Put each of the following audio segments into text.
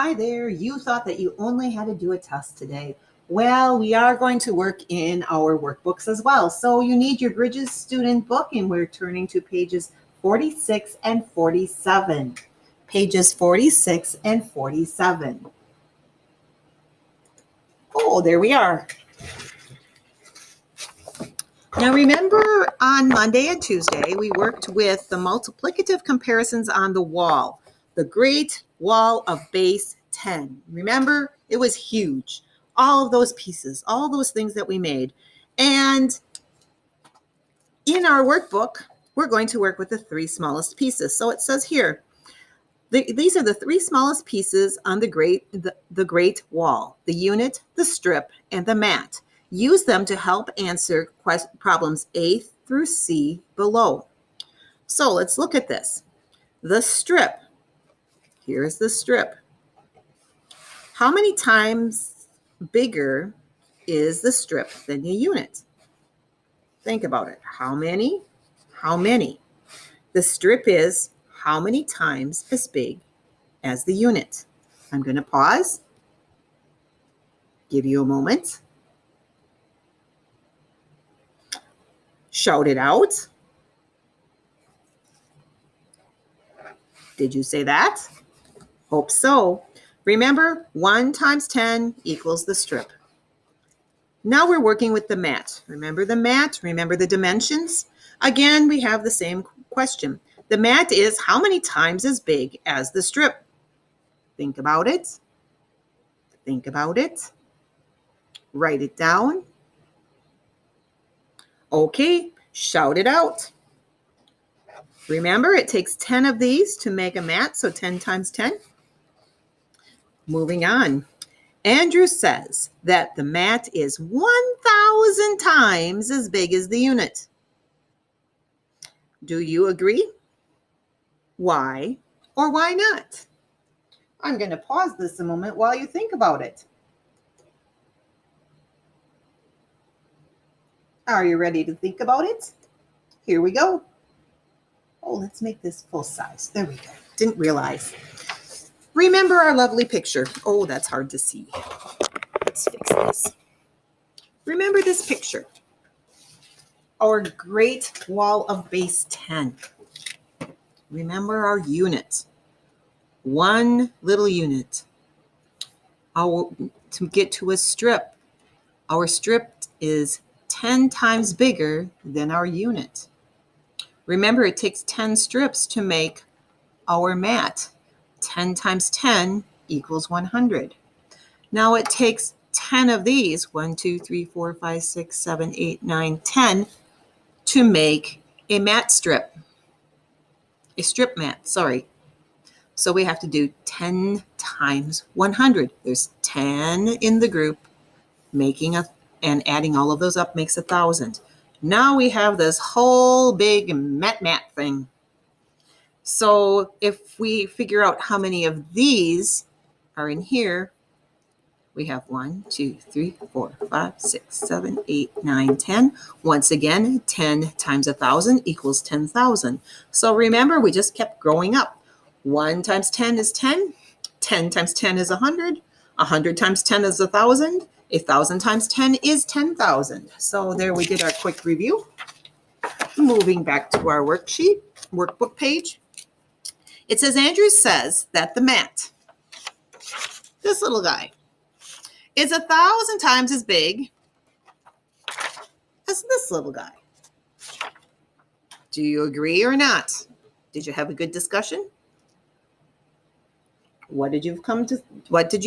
Hi there, you thought that you only had to do a test today. Well, we are going to work in our workbooks as well. So you need your Bridges student book, and we're turning to pages 46 and 47. Pages 46 and 47. Oh, there we are. Now remember, on Monday and Tuesday, we worked with the multiplicative comparisons on the wall, the Great Wall of Base 10. Remember, it was huge. All of those pieces, all those things that we made. And in our workbook, we're going to work with the three smallest pieces. So it says here, these are the three smallest pieces on the Great Wall: the unit, the strip, and the mat. Use them to help answer problems A through C below. So let's look at this. The strip. Here's the strip. How many times bigger is the strip than the unit? Think about it. How many? How many? The strip is how many times as big as the unit? I'm going to pause. Give you a moment. Shout it out. Did you say that? Hope so. Remember, 1 times 10 equals the strip. Now we're working with the mat. Remember the mat? Remember the dimensions? Again, we have the same question. The mat is how many times as big as the strip? Think about it. Think about it. Write it down. Okay, shout it out. Remember, it takes 10 of these to make a mat, so 10 times 10. Moving on. Andrew says that the mat is 1,000 times as big as the unit. Do you agree? Why or why not? I'm going to pause this a moment while you think about it. Are you ready to think about it? Here we go. Oh, let's make this full size. There we go. Didn't realize. Remember our lovely picture. Oh, that's hard to see. Let's fix this. Remember this picture. Our Great Wall of Base 10. Remember our unit. One little unit. To get to a strip, our strip is 10 times bigger than our unit. Remember, it takes 10 strips to make our mat. 10 times 10 equals 100. Now it takes 10 of these, 1, 2, 3, 4, 5, 6, 7, 8, 9, 10, to make a mat strip. A strip mat, sorry. So we have to do 10 times 100. There's 10 in the group, and adding all of those up makes 1,000. Now we have this whole big mat thing. So if we figure out how many of these are in here, we have 1, 2, 3, 4, 5, 6, 7, 8, 9, 10. Once again, 10 times 1,000 equals 10,000. So remember, we just kept growing up. 1 times 10 is 10. 10 times 10 is 100. 100 times 10 is 1,000. 1,000 times 10 is 10,000. So there we did our quick review. Moving back to our workbook page. It says, Andrew says that the mat, this little guy, is 1,000 times as big as this little guy. Do you agree or not? Did you have a good discussion? What did you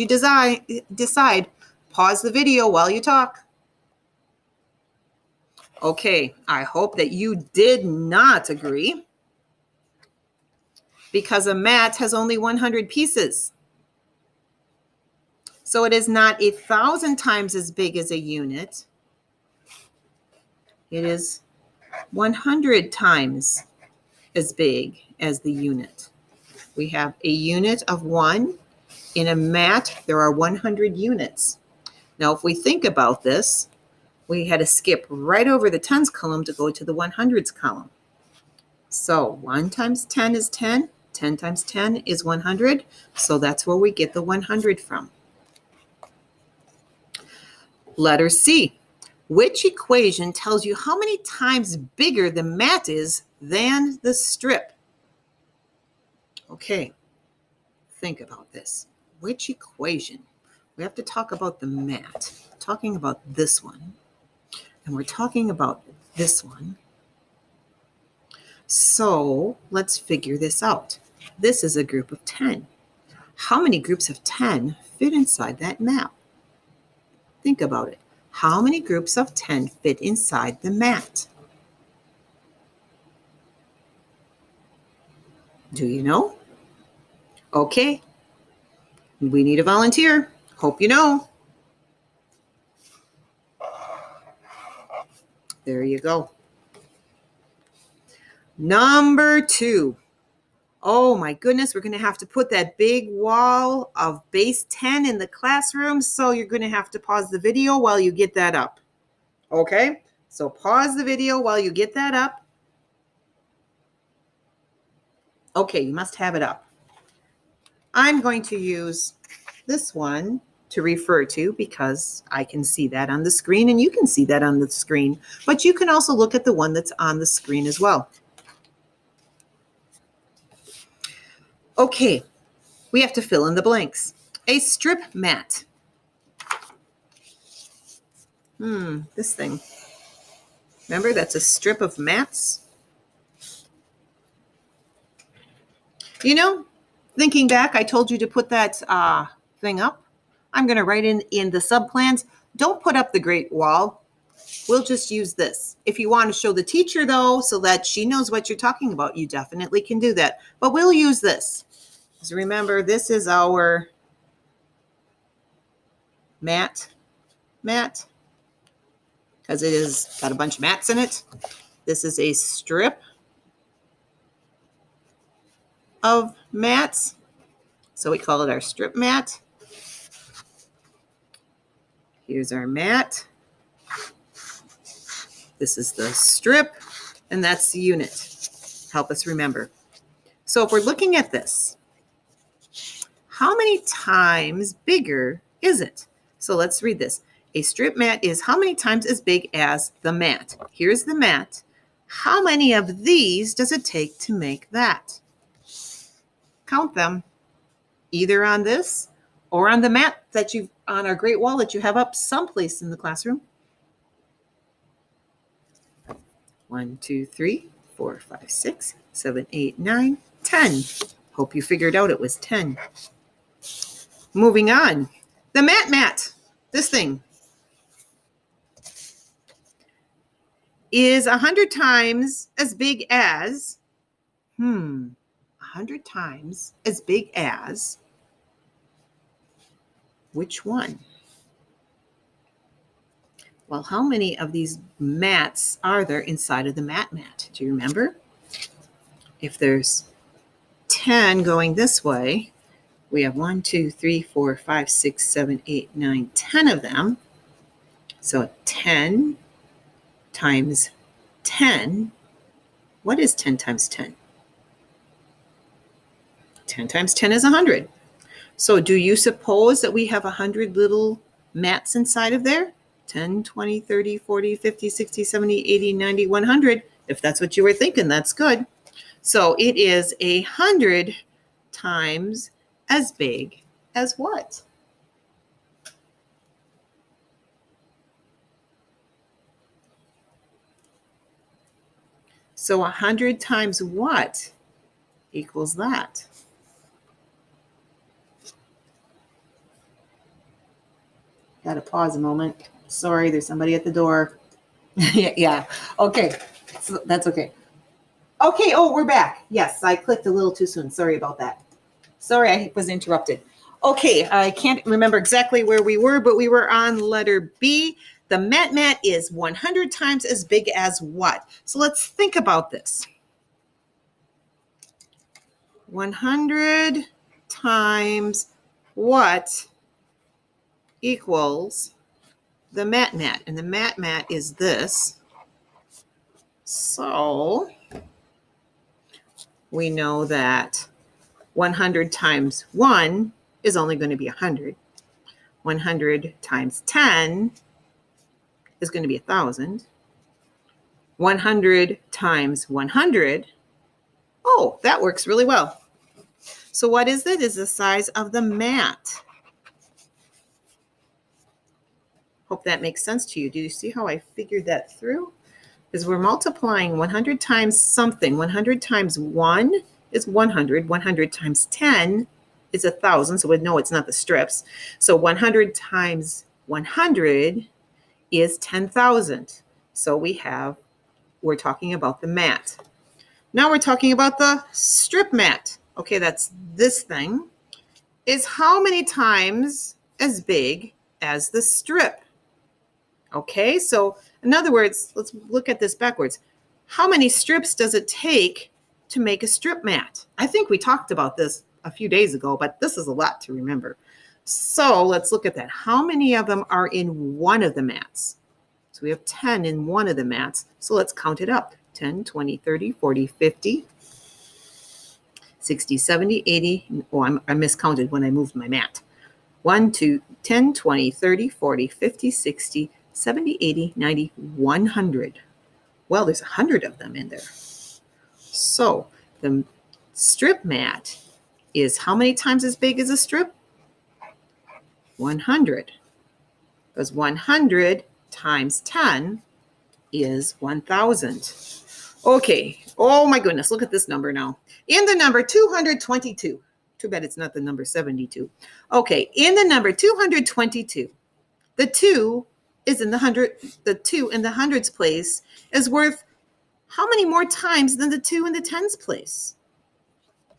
decide? Pause the video while you talk. Okay, I hope that you did not agree, because a mat has only 100 pieces. So it is not 1,000 times as big as a unit. It is 100 times as big as the unit. We have a unit of 1. In a mat, there are 100 units. Now, if we think about this, we had to skip right over the tens column to go to the 100s column. So 1 times 10 is 10. 10 times 10 is 100, so that's where we get the 100 from. Letter C. Which equation tells you how many times bigger the mat is than the strip? Okay, think about this. Which equation? We have to talk about the mat. Talking about this one, and we're talking about this one. So let's figure this out. This is a group of 10. How many groups of 10 fit inside that mat? Think about it. How many groups of 10 fit inside the mat? Do you know? Okay. We need a volunteer. Hope you know. There you go. Number 2. Oh my goodness, we're going to have to put that big wall of base 10 in the classroom, so you're going to have to pause the video while you get that up. Okay? So pause the video while you get that up. Okay, you must have it up. I'm going to use this one to refer to because I can see that on the screen and you can see that on the screen, but you can also look at the one that's on the screen as well. Okay, we have to fill in the blanks. A strip mat. This thing. Remember, that's a strip of mats. You know, thinking back, I told you to put that thing up. I'm going to write in the subplans. Don't put up the Great Wall. We'll just use this. If you want to show the teacher, though, so that she knows what you're talking about, you definitely can do that. But we'll use this. So remember, this is our mat, because it has got a bunch of mats in it. This is a strip of mats, so we call it our strip mat. Here's our mat. This is the strip, and that's the unit. Help us remember. So if we're looking at this, how many times bigger is it? So let's read this. A strip mat is how many times as big as the mat? Here's the mat. How many of these does it take to make that? Count them, either on this or on the mat that you've on our Great Wall that you have up someplace in the classroom. 1, 2, 3, 4, 5, 6, 7, 8, 9, 10. Hope you figured out it was 10. Moving on. The mat, this thing, is 100 times as big as, 100 times as big as, which one? Well, how many of these mats are there inside of the mat? Do you remember? If there's 10 going this way, we have 1, 2, 3, 4, 5, 6, 7, 8, 9, 10 of them. So 10 times 10. What is 10 times 10? 10 times 10 is 100. So do you suppose that we have 100 little mats inside of there? 10, 20, 30, 40, 50, 60, 70, 80, 90, 100. If that's what you were thinking, that's good. So it is 100 times as big as what? So 100 times what equals that? Got to pause a moment. Sorry, there's somebody at the door. Yeah. Okay. So that's okay. Okay. Oh, we're back. Yes, I clicked a little too soon. Sorry about that. Sorry, I was interrupted. Okay, I can't remember exactly where we were, but we were on letter B. The mat is 100 times as big as what? So let's think about this. 100 times what equals the mat, and the mat is this. So we know that 100 times 1 is only going to be 100. 100 times 10 is going to be 1,000. 100 times 100, oh, that works really well. So what is it? Is the size of the mat. Hope that makes sense to you. Do you see how I figured that through? Because we're multiplying 100 times something. 100 times 1 is 100. 100 times 10 is 1,000. So we know it's not the strips. So 100 times 100 is 10,000. So we're talking about the mat. Now we're talking about the strip mat. Okay, that's this thing. Is how many times as big as the strip? Okay, so in other words, let's look at this backwards. How many strips does it take to make a strip mat? I think we talked about this a few days ago, but this is a lot to remember. So let's look at that. How many of them are in one of the mats? So we have 10 in one of the mats. So let's count it up. 10, 20, 30, 40, 50, 60, 70, 80. Oh, I miscounted when I moved my mat. 1, 2, 10, 20, 30, 40, 50, 60, 70, 80, 90, 100. Well, there's 100 of them in there. So the strip mat is how many times as big as a strip? 100. Because 100 times 10 is 1,000. Okay. Oh my goodness. Look at this number now. In the number 222. Too bad it's not the number 72. Okay. In the number 222, the 2 is in the 100. The 2 in the hundreds place is worth how many more times than the 2 in the tens place?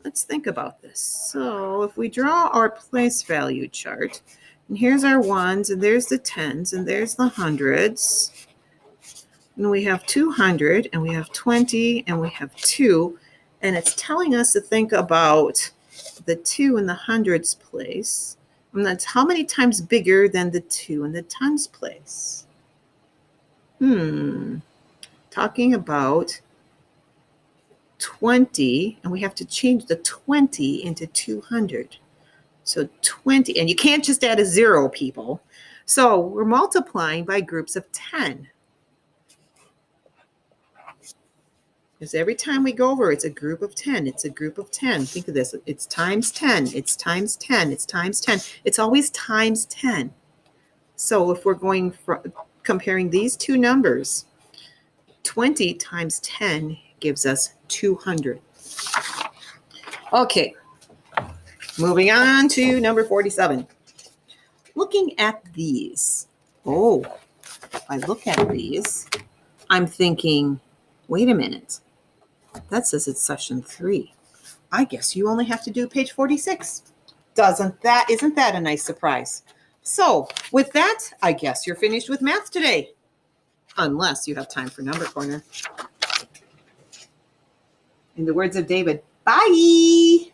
Let's think about this. So if we draw our place value chart, and here's our ones, and there's the tens, and there's the hundreds. And we have 200, and we have 20, and we have 2. And it's telling us to think about the 2 in the hundreds place. And that's how many times bigger than the 2 in the tens place? Talking about 20, and we have to change the 20 into 200. So 20, and you can't just add a 0, people. So we're multiplying by groups of 10. Because every time we go over, it's a group of 10. It's a group of 10. Think of this. It's times 10. It's times 10. It's times 10. It's always times 10. So if we're going comparing these two numbers, 20 times 10 gives us 200. Okay. Moving on to number 47. Looking at these. Oh, if I look at these, I'm thinking, wait a minute. That says it's session 3. I guess you only have to do page 46. Isn't that a nice surprise? So with that, I guess you're finished with math today. Unless you have time for Number Corner. In the words of David, bye.